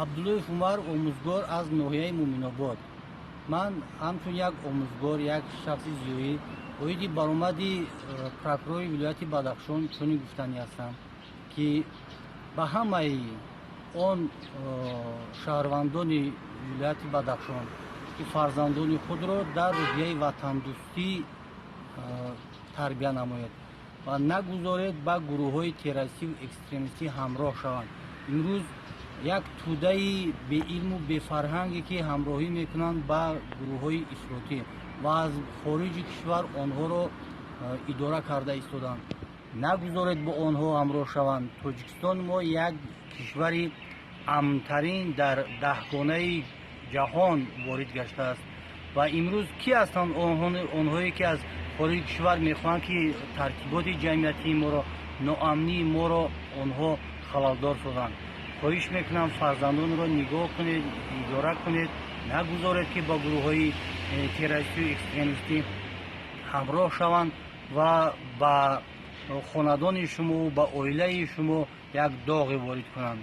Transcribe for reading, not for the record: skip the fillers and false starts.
Абдуллоев Умар, омӯзгор аз ноҳияи Муъминобод. Ман ҳамчун як омӯзгор, як шахси зиёӣ оиди баромади прокурори вилояти Бадахшон чунин гуфтанӣ ҳастам, ки ба ҳамаи он шаҳрвандони вилояти Бадахшон ки фарзандони худро дар рӯҳияи ватандӯстӣ тарбия намоед ва нагузоред ба гурӯҳҳои террористиву экстремистӣ ҳамроҳ шаванд. имрӯз як тӯдаи беилму бефарҳанге ки ҳамроҳӣ мекунанд ба гурӯҳҳои ифротӣ ва аз хориҷи кишвар онҳоро идора карда истоданд. Нагузоред бо онҳо ҳамроҳ шаванд. Тоҷикистон мо як кишвари амнтарин дар даҳгонаи ҷаҳон ворид гаштааст ва имрӯз ки ҳастанд онҳое ки аз хориҷи кишвар мехоҳанд ки тартиботи ҷамъиятии моро, ноамнии моро онҳо халалдор созанд. хоҳиш мекунам фарзандонро нигоҳ кунед, идора кунед, нагузоред ки ба гурӯҳҳои террористиву экстремистӣ ҳамроҳ шаванд ва ба хонадони шумо, ба оилаи шумо як доғе ворид кунанд.